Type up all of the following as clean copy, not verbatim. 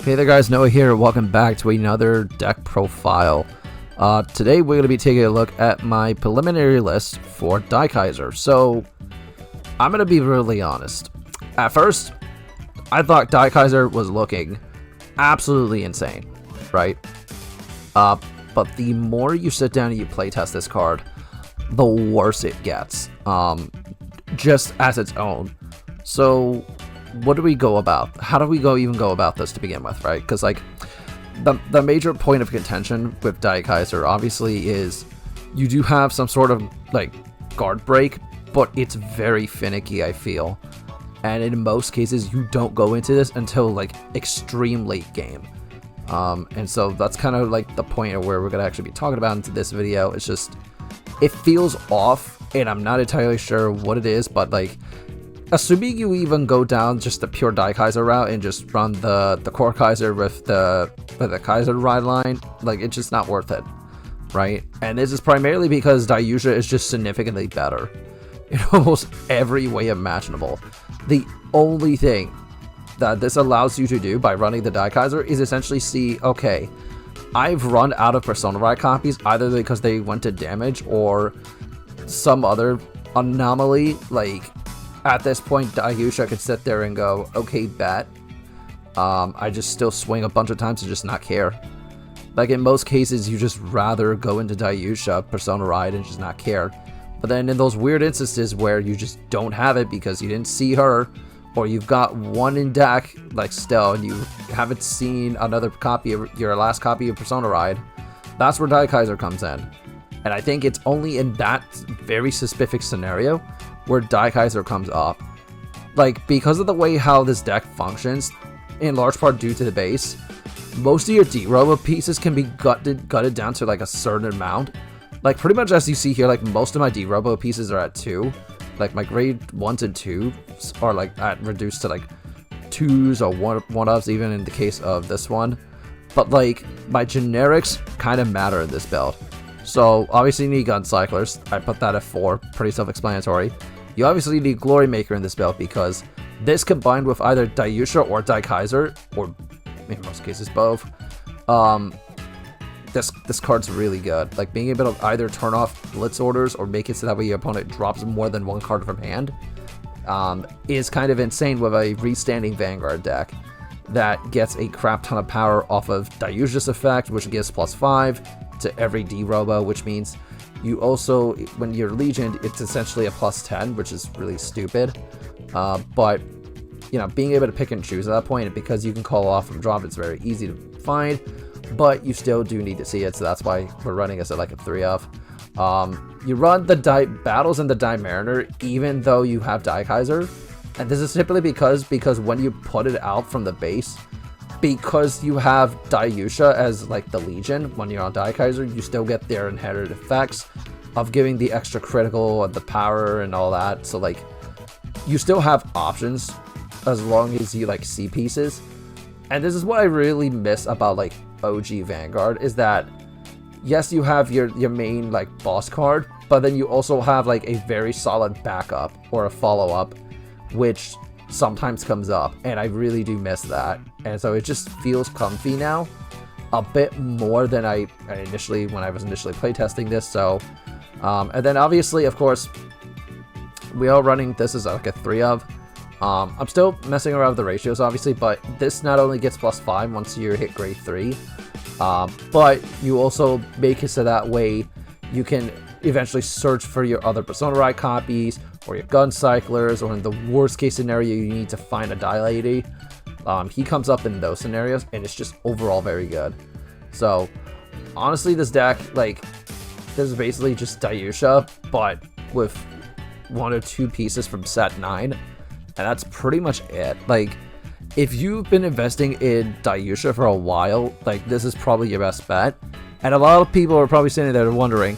Hey there guys, Noah here. Welcome back to another deck profile. Today we're going to be taking a look at my preliminary list for Daikaiser. So, I'm going to be really honest. At first, I thought Daikaiser was looking absolutely insane, right? But the more you sit down and you playtest this card, the worse it gets, just as its own. So, what do we go about? How do we even go about this to begin with, right? Because like the major point of contention with Daikaiser obviously is you do have some sort of like guard break, but it's very finicky, I feel. And in most cases, you don't go into this until like extreme late game. And so that's kind of like the point of where we're gonna actually be talking about into this video. It's just, it feels off, and I'm not entirely sure what it is, but like, assuming you even go down just the pure Daikaiser route and just run the core Kaiser with the Kaiser ride line, like it's just not worth it, right? And this is primarily because Daiyusha is just significantly better in almost every way imaginable. The only thing that this allows you to do by running the Daikaiser is essentially see, okay, I've run out of Persona Ride copies either because they went to damage or some other anomaly. Like, at this point, Daiyusha could sit there and go, okay, bet. I just still swing a bunch of times and just not care. Like, in most cases, you just rather go into Daiyusha, Persona Ride, and just not care. But then in those weird instances where you just don't have it because you didn't see her, or you've got one in deck, like still, and you haven't seen another copy of your last copy of Persona Ride, that's where Daikaiser comes in. And I think it's only in that very specific scenario where Daikaiser comes up. Like, because of the way how this deck functions, in large part due to the base, most of your D-Robo pieces can be gutted down to like a certain amount. Like, pretty much as you see here, like most of my D-Robo pieces are at 2. Like, my grade 1s and 2s are like reduced to like 2s or 1-ups, even in the case of this one. But like, my generics kind of matter in this build. So, obviously you need Gun Cyclers. I put that at 4, pretty self-explanatory. You obviously need Glory Maker in this build because this combined with either Daiyusha or Daikaiser, or in most cases both, this card's really good. Like, being able to either turn off Blitz orders or make it so that way your opponent drops more than one card from hand is kind of insane with a restanding Vanguard deck that gets a crap ton of power off of Daiyusha's effect, which gives +5 to every D-Robo, which means you also, when you're Legion, it's essentially a +10, which is really stupid. But, you know, being able to pick and choose at that point, because you can call off from drop, it's very easy to find, but you still do need to see it, so that's why we're running this at like a 3 of. You run the battles in the Die Mariner, even though you have Daikaiser, and this is typically because when you put it out from the base, because you have Daiyusha as like the Legion, when you're on Daikaiser, you still get their inherited effects of giving the extra critical and the power and all that. So like, you still have options as long as you like see pieces. And this is what I really miss about like OG Vanguard, is that yes, you have your main like boss card, but then you also have like a very solid backup or a follow-up, which sometimes comes up, and I really do miss that. And so it just feels comfy now a bit more than I initially, when I was initially playtesting this. So and then obviously, of course, we are running this as like a 3 of. I'm still messing around with the ratios obviously, but this not only gets +5 once you hit grade 3, but you also make it so that way you can eventually search for your other Persona Ride copies or your Gun Cyclers, or in the worst case scenario you need to find a Die Lady. He comes up in those scenarios, and it's just overall very good. So honestly, this deck, like, this is basically just Daiyusha, but with 1 or 2 pieces from set 9, and that's pretty much it. Like, if you've been investing in Daiyusha for a while, like, this is probably your best bet. And a lot of people are probably sitting there wondering,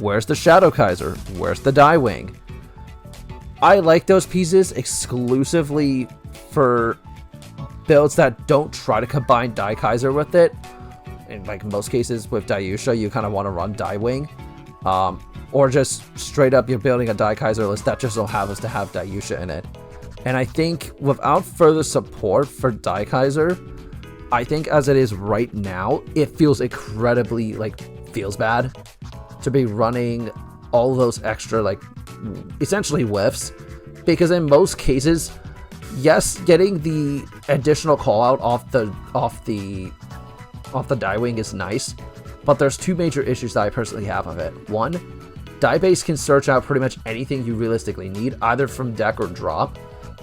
where's the Shadow Kaiser? Where's the Die Wing? I like those pieces exclusively for builds that don't try to combine Daikaiser with it. In like most cases with Daiyusha, you kind of want to run Die Wing. Or just straight up you're building a Daikaiser list that just so happens to have Daiyusha in it. And I think without further support for Daikaiser, I think as it is right now, it feels incredibly, like, feels bad to be running all those extra, like, essentially whiffs, because in most cases, yes, getting the additional call out off the die wing is nice, but there's two major issues that I personally have of it. One, die base can search out pretty much anything you realistically need, either from deck or drop,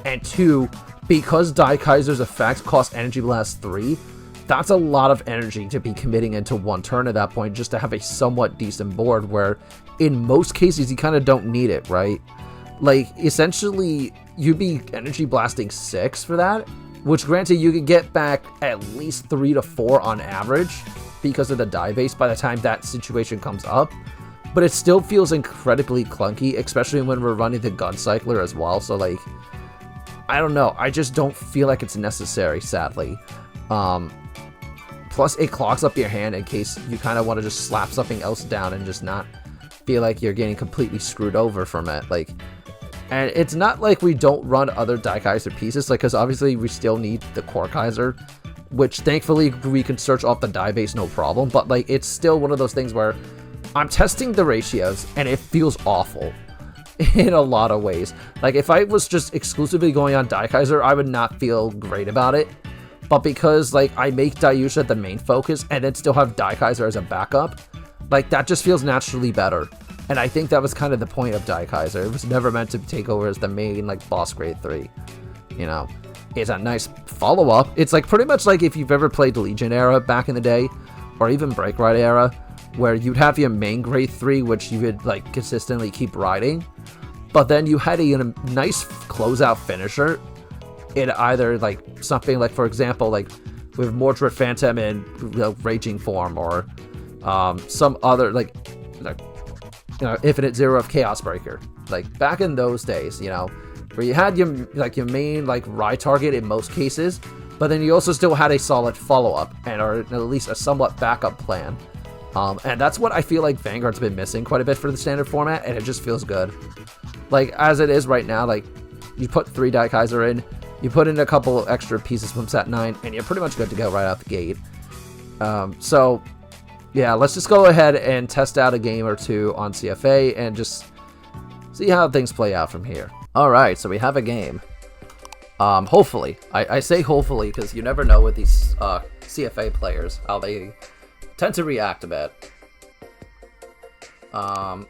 and two, because Daikaiser's effect costs Energy Blast 3, that's a lot of energy to be committing into one turn at that point just to have a somewhat decent board where in most cases you kind of don't need it, right? Like, essentially, you'd be Energy Blasting 6 for that, which granted you could get back at least 3 to 4 on average because of the die base by the time that situation comes up, but it still feels incredibly clunky, especially when we're running the Gun Cycler as well, so like, I don't know, I just don't feel like it's necessary, sadly. Plus, it clogs up your hand in case you kind of want to just slap something else down and just not feel like you're getting completely screwed over from it. Like, and it's not like we don't run other Daikaiser pieces, like, because obviously we still need the Core Kaiser, which thankfully we can search off the die base no problem, but like, it's still one of those things where I'm testing the ratios and it feels awful in a lot of ways. Like, if I was just exclusively going on Daikaiser, I would not feel great about it. But because, like, I make Daiusha the main focus and then still have Daikaiser as a backup, like, that just feels naturally better. And I think that was kind of the point of Daikaiser. It was never meant to take over as the main, like, boss grade 3. You know, it's a nice follow-up. It's, like, pretty much like if you've ever played Legion era back in the day, or even Break Ride era, where you'd have your main grade 3, which you would, like, consistently keep riding, but then you had a nice closeout finisher in either, like, something like, for example, like, with Mordred Phantom in, you know, Raging form, or some other, like, you know, Infinite Zero of Chaos Breaker. Like, back in those days, you know, where you had your, like, your main, like, ride target in most cases, but then you also still had a solid follow-up, and or at least a somewhat backup plan. And that's what I feel like Vanguard's been missing quite a bit for the standard format, and it just feels good. Like, as it is right now, like, you put 3 Daikaiser in, you put in a couple extra pieces from set 9, and you're pretty much good to go right out the gate. So, yeah, let's just go ahead and test out a game or two on CFA and just see how things play out from here. Alright, so we have a game. Hopefully. I say hopefully because you never know with these CFA players, how they tend to react a bit. Alright,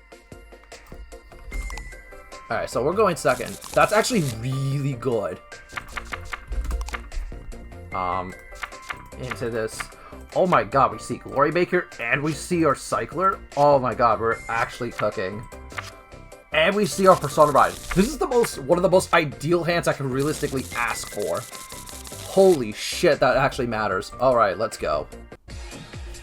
so we're going second. That's actually really good. Into this. Oh my god, we see Glory Baker and we see our Cycler. Oh my god, we're actually cooking. And we see our Persona Ride. This is one of the most ideal hands I can realistically ask for. Holy shit, that actually matters. Alright, let's go.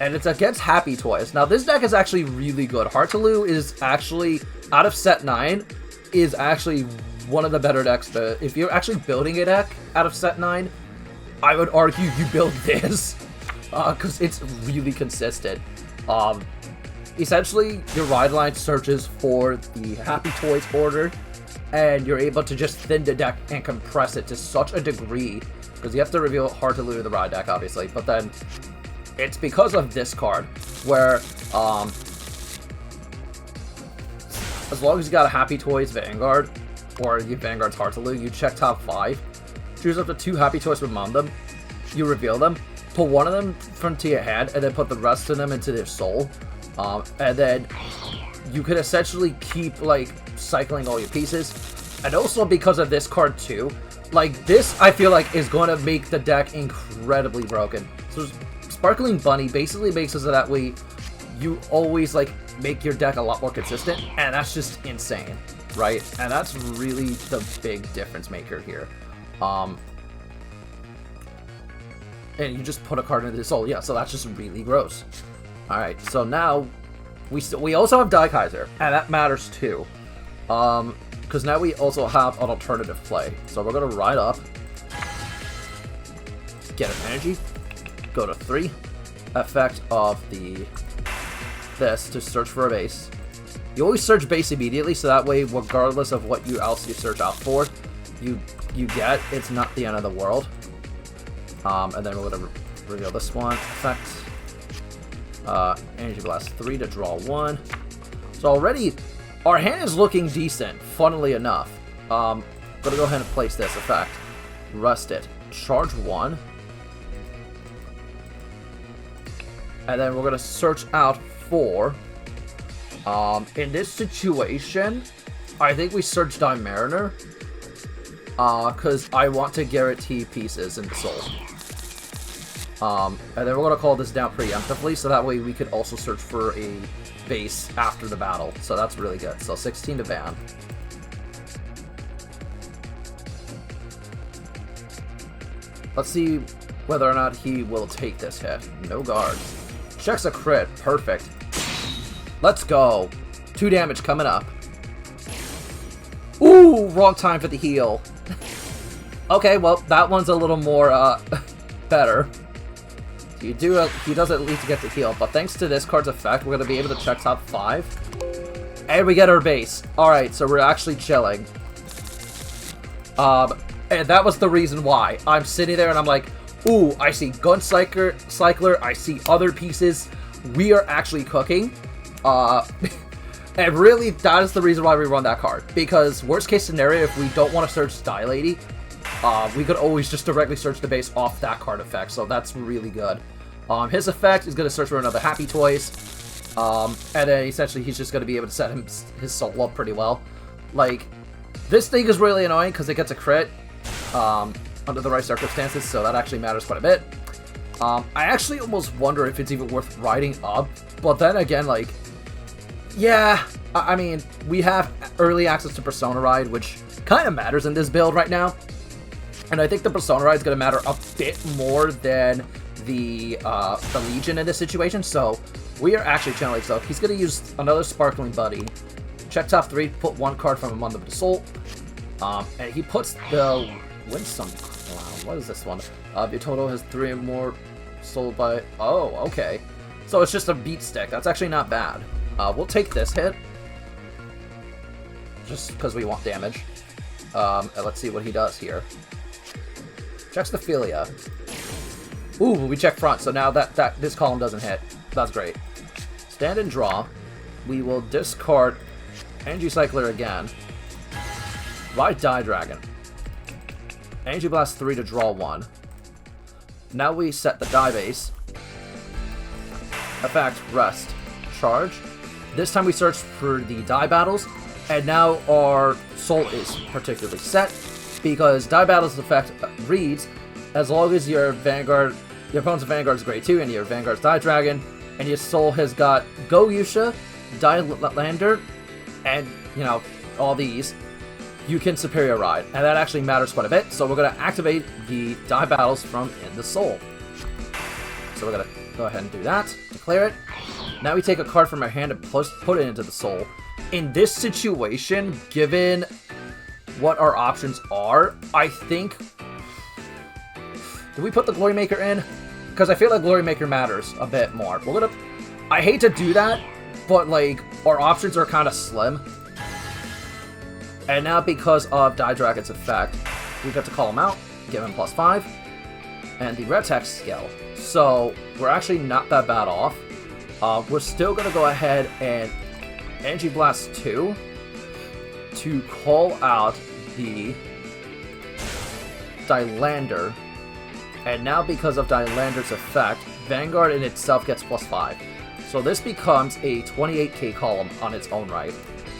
And it's against Happy Toys. Now, this deck is actually really good. Heartaloo is actually, out of set 9, is actually one of the better decks. If you're actually building a deck out of set 9, I would argue you build this. Because it's really consistent. Essentially, your ride line searches for the Happy Toys order, and you're able to just thin the deck and compress it to such a degree, because you have to reveal Heartaloo to the ride deck, obviously, but then it's because of this card, where, as long as you got a Happy Toys Vanguard, or you Vanguard's Heartaloo, you check top 5, choose up to 2 Happy Toys with them, you reveal them, pull one of them from to your hand, and then put the rest of them into their soul. And then you could essentially keep, like, cycling all your pieces. And also because of this card too, like, this I feel like is going to make the deck incredibly broken. So Sparkling Bunny basically makes it so that way you always, like, make your deck a lot more consistent, and that's just insane, right? And that's really the big difference maker here. And you just put a card into the soul. Yeah, so that's just really gross. Alright, so now we also have Daikaiser, and that matters too. Because now we also have an alternative play. So we're going to ride up, get an energy, go to 3, effect of this to search for a base. You always search base immediately, so that way, regardless of what else you search out for, you get, it's not the end of the world. And then we're going to reveal this one. Effect. Energy Blast 3 to draw 1. So already, our hand is looking decent, funnily enough. Gonna go ahead and place this effect. Rust it. Charge 1. And then we're gonna search out for... in this situation, I think we search Mariner. Because I want to guarantee pieces in the soul. And then we're going to call this down preemptively, so that way we could also search for a base after the battle. So that's really good. So 16 to ban. Let's see whether or not he will take this hit. No guard. Checks a crit. Perfect. Let's go. 2 damage coming up. Ooh, wrong time for the heal. Okay, well, that one's a little more, better. He does at least get the heal, but thanks to this card's effect, we're going to be able to check top 5. And we get our base. Alright, so we're actually chilling. And that was the reason why. I'm sitting there and I'm like, ooh, I see Guncycler, I see other pieces. We are actually cooking. And really, that is the reason why we run that card. Because worst case scenario, if we don't want to search Style Lady, we could always just directly search the base off that card effect, so that's really good. His effect is going to search for another Happy Toys, and then essentially he's just going to be able to set his soul up pretty well. Like, this thing is really annoying because it gets a crit under the right circumstances, so that actually matters quite a bit. I actually almost wonder if it's even worth riding up, but then again, like, yeah, I mean, we have early access to Persona Ride, which kind of matters in this build right now. And I think the Persona Ride is going to matter a bit more than the Legion in this situation. So we are actually channeling. So he's going to use another Sparkling Buddy. Check top 3, put 1 card from him on the Soul. And he puts the Winsome Clown. What is this one? Your total has 3 or more sold by... Oh, okay. So it's just a beat stick. That's actually not bad. We'll take this hit. Just because we want damage. And let's see what he does here. Checks the Philia. Ooh, we check front, so now that this column doesn't hit. That's great. Stand and draw. We will discard Energy Cycler again. Ride Die Dragon. Energy Blast 3 to draw 1. Now we set the die base. Effect, rest. Charge. This time we search for the die battles, and now our soul is particularly set. Because Die Battle's effect reads, as long as your opponent's Vanguard is grade 2 and your Vanguard's Die Dragon, and your soul has got Go Yusha, Die Lander, and, you know, all these, you can Superior Ride. And that actually matters quite a bit, so we're going to activate the Die Battles from in the soul. So we're going to go ahead and do that, declare it. Now we take a card from our hand and put it into the soul. In this situation, given what our options are, I think... Do we put the Glory Maker in? Because I feel like Glory Maker matters a bit more. We're gonna... I hate to do that, but, like, our options are kind of slim. And now because of Die Dragon's effect, we get to call him out, give him +5, and the red text skill. So, we're actually not that bad off. We're still gonna go ahead and Energy Blast 2 to call out the Dilander, and now because of Dilander's effect, Vanguard in itself gets +5. So this becomes a 28k column on its own right,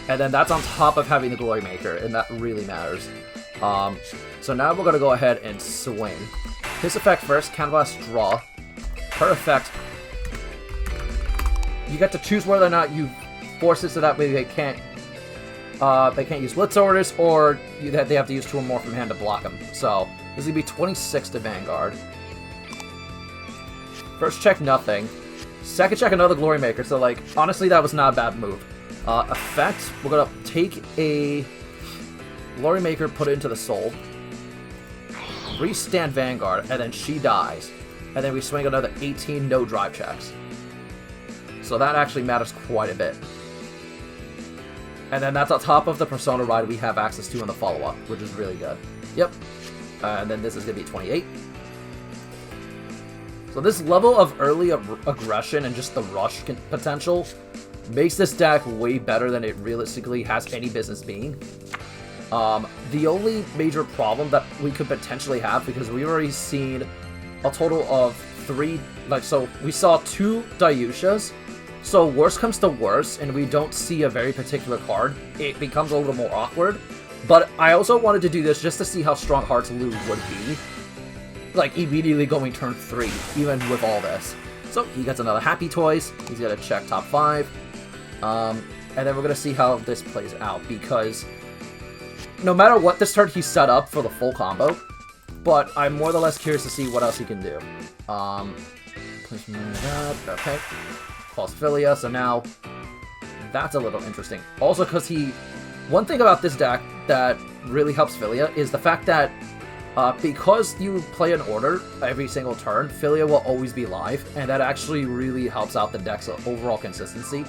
and then that's on top of having the Glory Maker, and that really matters. So now we're going to go ahead and swing. His effect first, Canvas Draw. Her effect, you get to choose whether or not you force it so that way they can't use Blitz Orders, or they have to use 2 or more from hand to block them. So, this is going to be 26 to Vanguard. First check, nothing. Second check, another Glory Maker. So, like, honestly, that was not a bad move. Effect, we're going to take a Glory Maker, put it into the soul. Restand Vanguard, and then she dies. And then we swing another 18 no drive checks. So that actually matters quite a bit. And then that's on top of the Persona Ride we have access to in the follow-up, which is really good. Yep. And then this is going to be 28. So So this level of early aggression and just the rush potential makes this deck way better than it realistically has any business being. The only major problem that we could potentially have, because we've already seen a total of 3, so we saw 2 Dayushas, so worst comes to worst, and we don't see a very particular card, it becomes a little more awkward. But I also wanted to do this just to see how strong Heartloo would be, like, immediately going turn 3, even with all this. So, he gets another Happy Toys, he's gonna check top 5, and then we're gonna see how this plays out, because no matter what this turn, he's set up for the full combo, but I'm more or less curious to see what else he can do. Okay. False Philia, so now that's a little interesting. Also, because one thing about this deck that really helps Philia is the fact that because you play an order every single turn, Philia will always be live, and that actually really helps out the deck's overall consistency.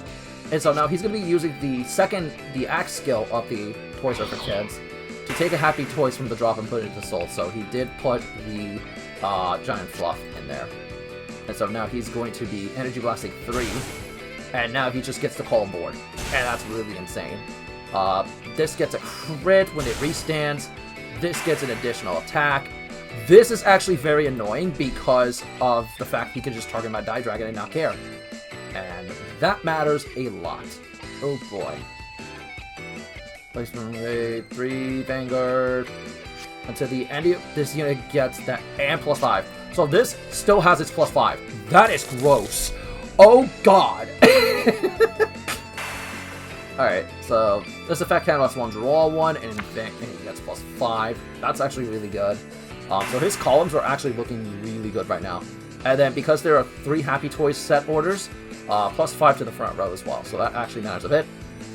And so now he's going to be using the Axe skill of the Toys Are for Kids to take a Happy Toys from the drop and put it into Soul. So he did put the Giant Fluff in there. And so now he's going to be Energy Blasting 3, and now he just gets to call board. And that's really insane. This gets a crit when it restands. This gets an additional attack. This is actually very annoying because of the fact he can just target my Die Dragon and not care. And that matters a lot. Oh boy. Placement rate 3, Vanguard. Until the end of this unit gets that and +5. So this still has its +5. That is gross. Oh god. Alright, so this effect counts 1, draw 1, and he gets +5. That's actually really good. So his columns are actually looking really good right now. And then because there are 3 Happy Toys set orders, +5 to the front row as well. So that actually matters a bit.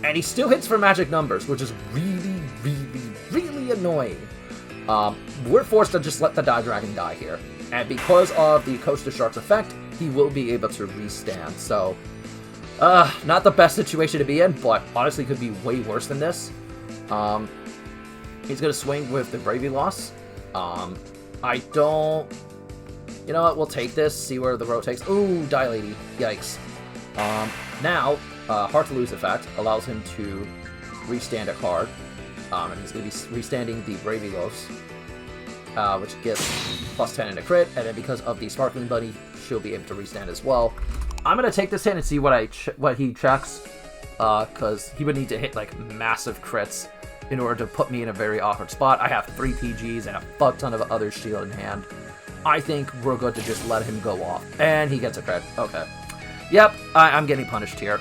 And he still hits for magic numbers, which is really, really, really annoying. We're forced to just let the Die Dragon die here. And because of the Coaster Sharks effect, he will be able to restand. So, not the best situation to be in, but honestly could be way worse than this. He's going to swing with the Bravey Loss. I don't... You know what, we'll take this, see where the road takes. Ooh, Die Lady. Yikes. Now, Heartloo's effect allows him to restand a card. And he's going to be restanding the Bravey Loss, which gets +10 in a crit. And then because of the Sparkling Bunny, she'll be able to restand as well. I'm going to take this hit and see what he checks, because he would need to hit, like, massive crits in order to put me in a very awkward spot. I have 3 PGs and a fuck ton of other shield in hand. I think we're good to just let him go off. And he gets a crit. Okay. Yep, I'm getting punished here.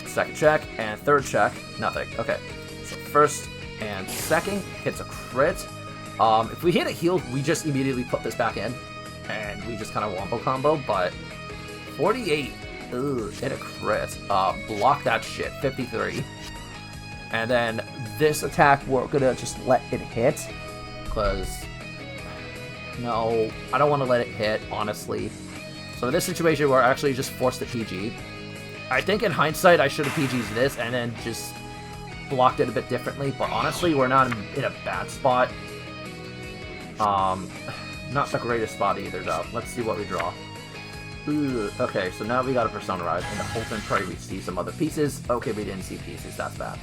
Second check, and third check, nothing. Okay, so first and second hits a crit. If we hit a heal, we just immediately put this back in, and we just kind of wombo combo, but 48, ugh, hit a crit. Block that shit, 53. And then this attack, we're gonna just let it hit, because, no, I don't want to let it hit, honestly. So in this situation, we're actually just forced to PG. I think in hindsight, I should have PG'd this and then just blocked it a bit differently, but honestly, we're not in a bad spot. Not the greatest spot either, though. Let's see what we draw. Ooh, okay, so now we got a Personalize, and the Ultimate Prey, we see some other pieces. Okay, we didn't see pieces, that's bad.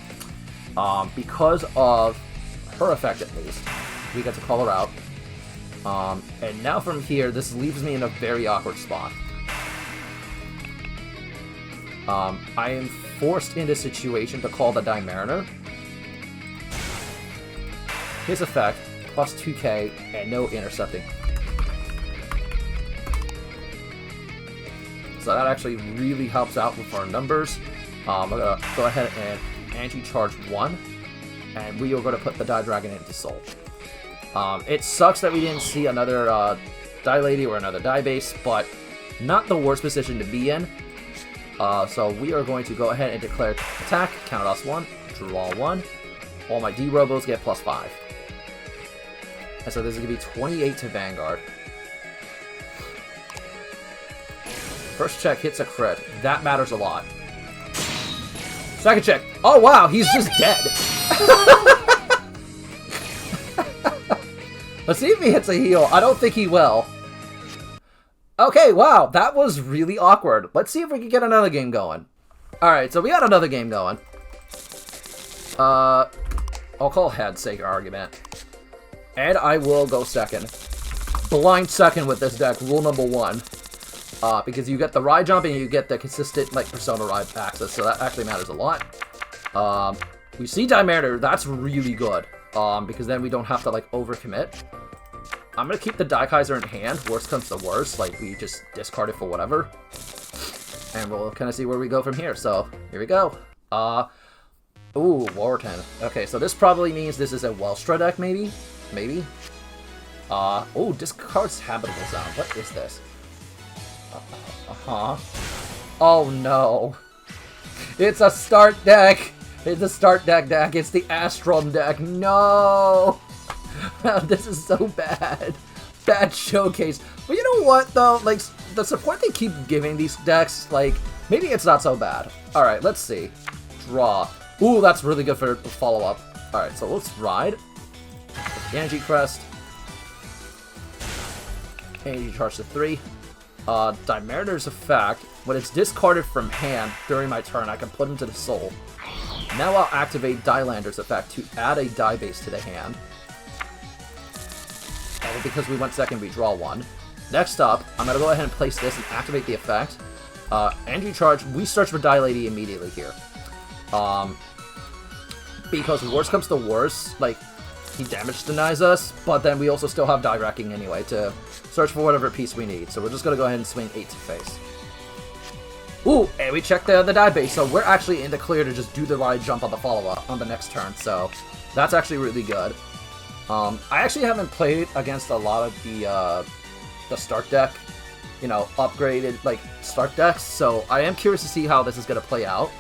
Because of her effect, at least, we get to call her out. And now from here, this leaves me in a very awkward spot. I am forced into a situation to call the Die Mariner. His effect, plus 2k, and no intercepting. So that actually really helps out with our numbers. I'm going to go ahead and anti-charge 1, and we are going to put the Die Dragon into Soul. It sucks that we didn't see another Die Lady or another Die Base, but not the worst position to be in. So we are going to go ahead and declare attack, count us 1, draw 1. All my D-Robos get +5. And so this is going to be 28 to Vanguard. First check hits a crit. That matters a lot. Second check. Oh wow, he's just dead. Let's see if he hits a heal. I don't think he will. Okay, wow, that was really awkward. Let's see if we can get another game going. Alright, so we got another game going. I'll call head sake argument. And I will go second. Blind second with this deck, rule number 1. Because you get the ride jump and you get the consistent, like, Persona ride access, so that actually matters a lot. We see Dimeriter, that's really good. Because then we don't have to, like, overcommit. I'm gonna keep the Daikaiser in hand, worst comes to worst, like, we just discard it for whatever. And we'll kind of see where we go from here, so, here we go. Ooh, Warten. Okay, so this probably means this is a Welstra deck, maybe? Maybe? Oh, discards Habitable Zone. What is this? Oh no. It's a start deck! It's a start deck. It's the Astrom deck. No! This is so bad. Bad showcase. But you know what, though? Like, the support they keep giving these decks, like, maybe it's not so bad. Alright, let's see. Draw. Ooh, that's really good for follow-up. Alright, so let's ride. Energy Crest. Energy Charge to 3. Dimeriter's effect, when it's discarded from hand during my turn, I can put into the soul. Now I'll activate Dielander's effect to add a die base to the hand. And because we went second, we draw 1. Next up, I'm going to go ahead and place this and activate the effect. Energy Charge, we search for Die Lady immediately here. Because worst comes to worst, like, he damage denies us, but then we also still have Die Wrecking anyway to search for whatever piece we need. So we're just going to go ahead and swing 8 to face. Ooh, and we checked the die base, so we're actually in the clear to just do the ride jump on the follow-up on the next turn, so that's actually really good. I actually haven't played against a lot of the start deck, you know, upgraded, like, start decks, so I am curious to see how this is going to play out.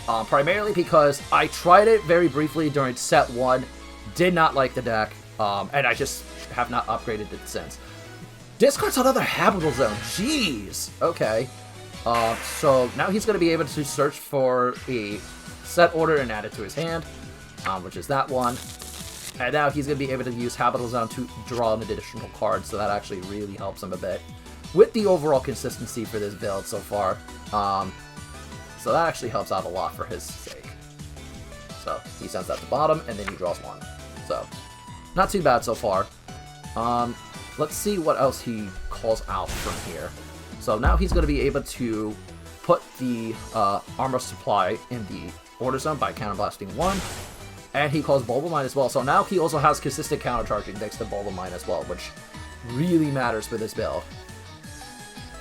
Primarily because I tried it very briefly during set 1, did not like the deck, and I just have not upgraded it since. Discards another Habitable Zone, jeez! Okay. So now he's going to be able to search for a set order and add it to his hand, which is that one. And now he's going to be able to use Habitable Zone to draw an additional card, so that actually really helps him a bit with the overall consistency for this build so far. So that actually helps out a lot for his sake. So he sends that to bottom, and then he draws 1. So not too bad so far. Let's see what else he calls out from here. So now he's going to be able to put the armor supply in the order zone by counterblasting 1. And he calls Bulba Mine as well. So now he also has consistent countercharging next to Bulba Mine as well, which really matters for this build.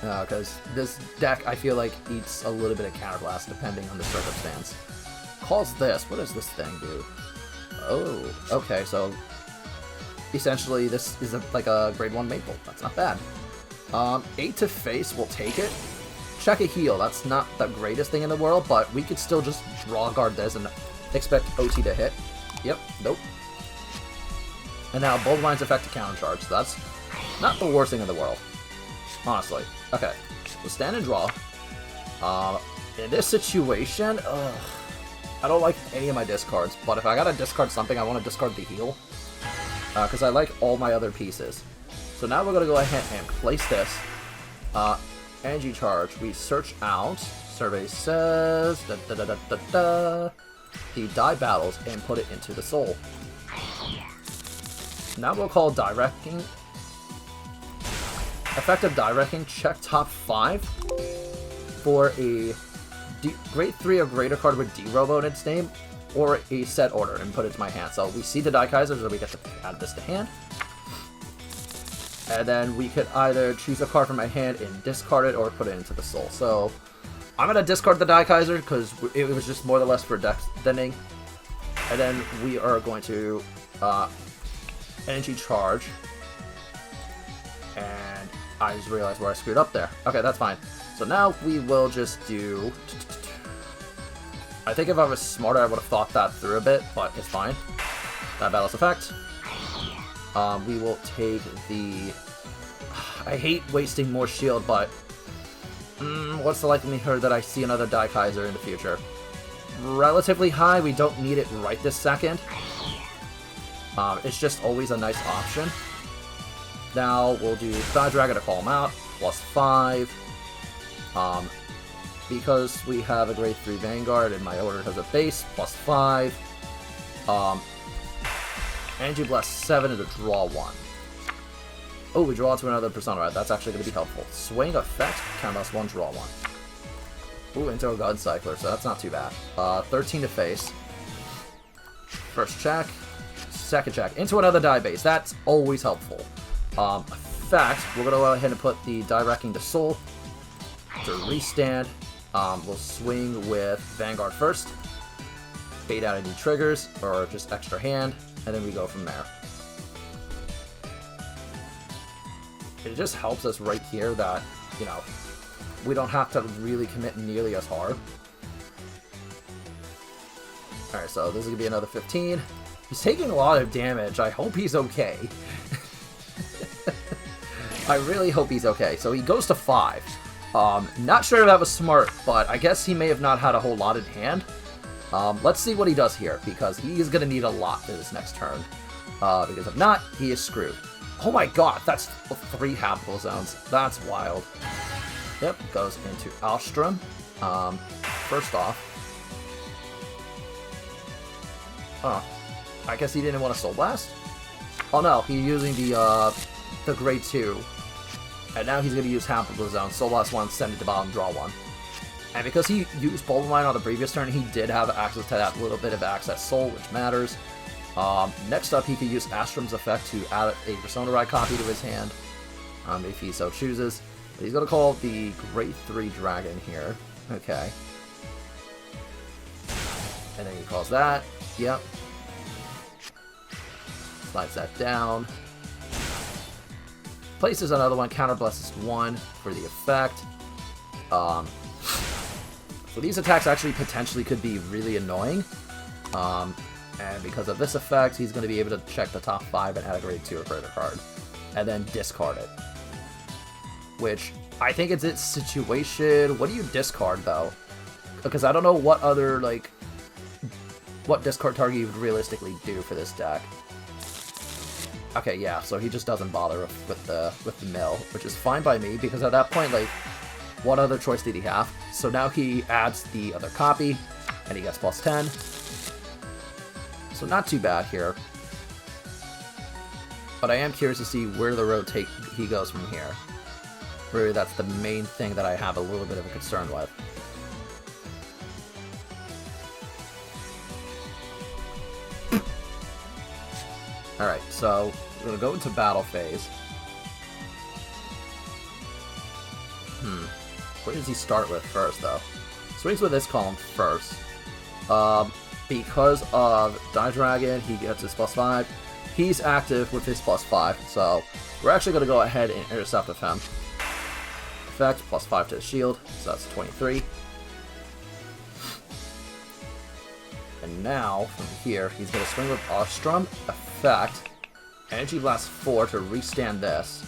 Because this deck, I feel like, eats a little bit of counterblast depending on the circumstance. Calls this. What does this thing do? Oh, okay, so essentially this is like a grade 1 Maple. That's not bad. 8 to face, we'll take it. Check a heal, that's not the greatest thing in the world, but we could still just draw guard this and expect OT to hit. Yep, nope. And now Bulba Mine's effect to countercharge, so that's not the worst thing in the world. Honestly. Okay, we'll stand and draw. In this situation, I don't like any of my discards, but if I gotta discard something, I want to discard the heal. Because I like all my other pieces. So now we're going to go ahead and place this. Energy Charge. We search out. Survey says... the die battles and put it into the soul. Now we'll call Die Wrecking. Effective Die Wrecking. Check top 5 for a grade 3 or greater card with D-Robo in its name, or a set order, and put it to my hand. So we see the Daikaiser, so we get to add this to hand. And then we could either choose a card from my hand and discard it, or put it into the soul. So I'm going to discard the Daikaiser, because it was just more or less for deck thinning. And then we are going to Energy Charge. And I just realized where I screwed up there. Okay, that's fine. So now we will just do... I think if I was smarter, I would have thought that through a bit, but it's fine. That battle's effect. We will take the... I hate wasting more shield, but... what's the likelihood that I see another Daikaiser in the future? Relatively high. We don't need it right this second. It's just always a nice option. Now we'll do Die Dragon to call him out, +5. Because we have a grade 3 Vanguard and my order has a base, +5. Energy Blast 7 to draw 1. Oh, we draw to another Persona. Right? That's actually going to be helpful. Swing effect, count us 1, draw 1. Ooh, into a Gun Cycler, so that's not too bad. 13 to face. First check. Second check. Into another die base. That's always helpful. Effect, we're going to go ahead and put the Die Wrecking to Soul. To restand. We'll swing with Vanguard first. Bait out any triggers, or just extra hand, and then we go from there. It just helps us right here that, you know, we don't have to really commit nearly as hard. Alright, so this is going to be another 15. He's taking a lot of damage. I hope he's okay. I really hope he's okay. So he goes to 5. Not sure if that was smart, but I guess he may have not had a whole lot in hand. Let's see what he does here, because he is going to need a lot for this next turn. Because if not, he is screwed. Oh my god, that's 3 habitable zones. That's wild. Yep, goes into Astrom. First off. I guess he didn't want to Soul Blast? Oh no, he's using the grade 2. And now he's going to use habitable zone. Soul Blast 1, send it to bottom, draw 1. And because he used Bulb Mine on the previous turn, he did have access to that little bit of access soul, which matters. Next up, he could use Astrom's effect to add a Persona Ride copy to his hand, if he so chooses. But he's going to call the Grade 3 Dragon here. Okay. And then he calls that. Yep. Slides that down. Places another one, counter blesses 1 for the effect. So these attacks actually potentially could be really annoying. And because of this effect, he's going to be able to check the top 5 and add a grade 2 or greater card. And then discard it. Which, I think it's its situation. What do you discard, though? Because I don't know what other, like, what discard target you would realistically do for this deck. Okay, yeah, so he just doesn't bother with the mill, which is fine by me, because at that point, like, what other choice did he have? So now he adds the other copy, and he gets +10. So not too bad here. But I am curious to see where the road he goes from here. Really, that's the main thing that I have a little bit of a concern with. Alright, so we're going to go into battle phase. Where does he start with first, though? Swings with this column first. Because of Die Dragon, he gets his +5. He's active with his +5, so we're actually going to go ahead and intercept with him. Effect, +5 to the shield, so that's 23. And now, from here, he's going to swing with Astrom. Effect, Energy Blast 4 to restand this.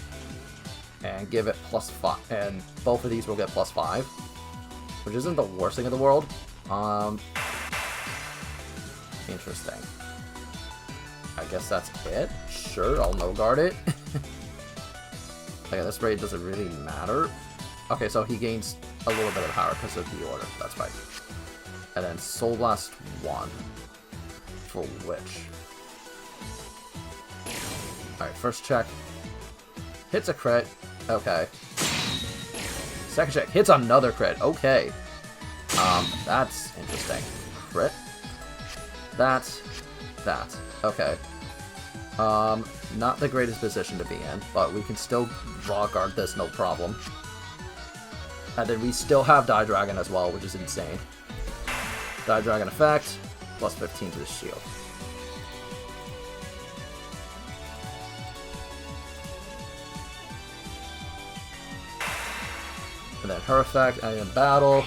And give it +5. And both of these will get +5. Which isn't the worst thing in the world. Interesting. I guess that's it. Sure, I'll no-guard it. Okay, this raid doesn't really matter. Okay, so he gains a little bit of power because of the order. That's fine. And then Soul Blast 1. For which? Alright, first check. Hits a crit. Okay. Second check. Hits another crit. Okay. That's interesting. Crit. That. Okay. Not the greatest position to be in, but we can still raw guard this, no problem. And then we still have Die Dragon as well, which is insane. Die Dragon effect, +15 to the shield. And then her effect, and in battle.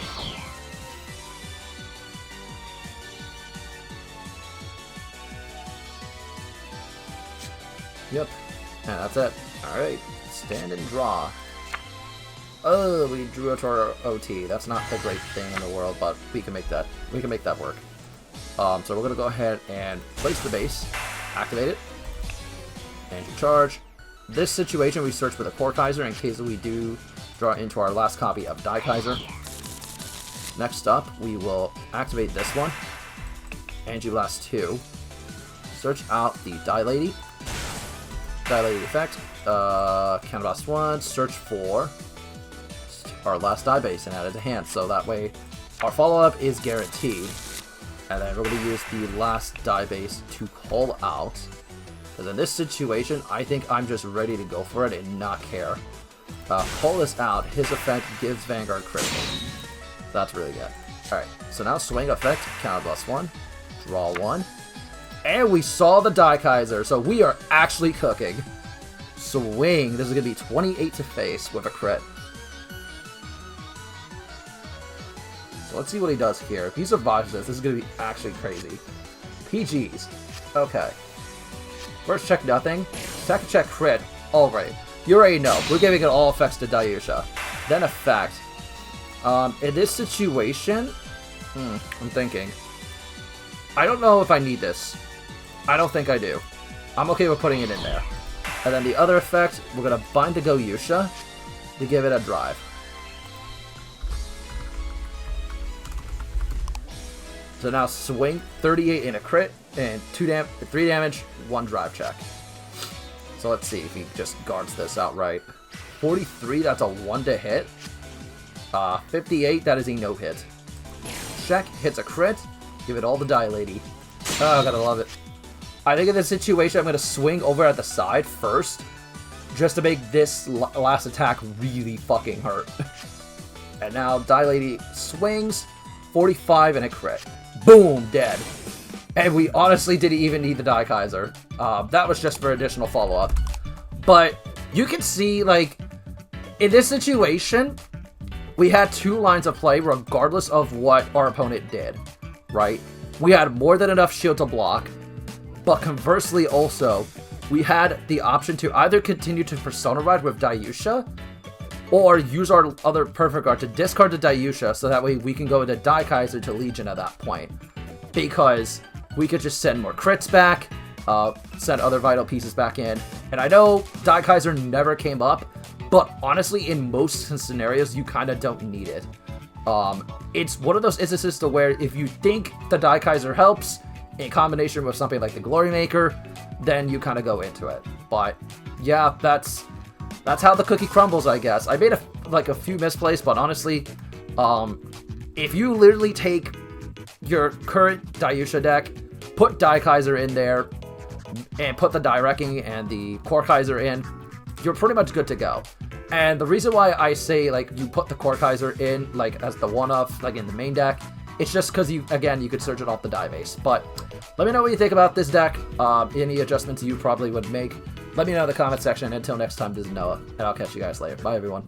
Yep, and that's it. Alright, stand and draw. Oh, we drew it to our OT. That's not the great thing in the world, but we can make that work. So we're gonna go ahead and place the base, activate it, and charge, this situation, we search for the Daikaiser in case we do draw into our last copy of Daikaiser. Next up, we will activate this one. Energy Blast 2. Search out the Dailady. Dailady effect. Counterblast 1. Search for our last die base and add it to hand. So that way, our follow-up is guaranteed. And then we're going to use the last die base to call out. Because in this situation, I think I'm just ready to go for it and not care. Pull this out. His effect gives Vanguard critical. That's really good. Alright, so now swing effect, counterblast 1, draw 1. And we saw the Daikaiser, so we are actually cooking. Swing. This is going to be 28 to face with a crit. So let's see what he does here. If he survives this is going to be actually crazy. PGs. Okay. First check nothing. Second check crit. Alright. You already know. We're giving it all effects to Daiyusha. Then effect. In this situation, I'm thinking. I don't know if I need this. I don't think I do. I'm okay with putting it in there. And then the other effect, we're going to bind the Goyusha to give it a drive. So now swing, 38 in a crit, and 3 damage, 1 drive check. So let's see if he just guards this outright. 43, that's a 1 to hit. 58, that is a no hit. Check, hits a crit, give it all the Dailady. Oh, gotta love it. I think in this situation, I'm going to swing over at the side first, just to make this last attack really fucking hurt. And now Dailady swings, 45 and a crit. Boom, dead. And we honestly didn't even need the Daikaiser. That was just for additional follow-up. But you can see, like, in this situation, we had 2 lines of play regardless of what our opponent did, right? We had more than enough shield to block, but conversely also, we had the option to either continue to Persona Ride with Daiyusha, or use our other Perfect Guard to discard the Daiyusha, so that way we can go into Daikaiser to Legion at that point. Because we could just send more crits back, send other vital pieces back in, and I know Daikaiser never came up, but honestly, in most scenarios, you kind of don't need it. It's one of those instances to where if you think the Daikaiser helps, in combination with something like the Glory Maker, then you kind of go into it. But yeah, that's how the cookie crumbles, I guess. I made a few misplays, but honestly, if you literally take your current Daiyusha deck, put Daikaiser in there, and put the Daiwrecking and the Daikaiser in, you're pretty much good to go. And the reason why I say, like, you put the Daikaiser in, like, as the one-off, like, in the main deck, it's just because, you could search it off the die base. But let me know what you think about this deck, any adjustments you probably would make. Let me know in the comment section. Until next time, this is Noah, and I'll catch you guys later. Bye, everyone.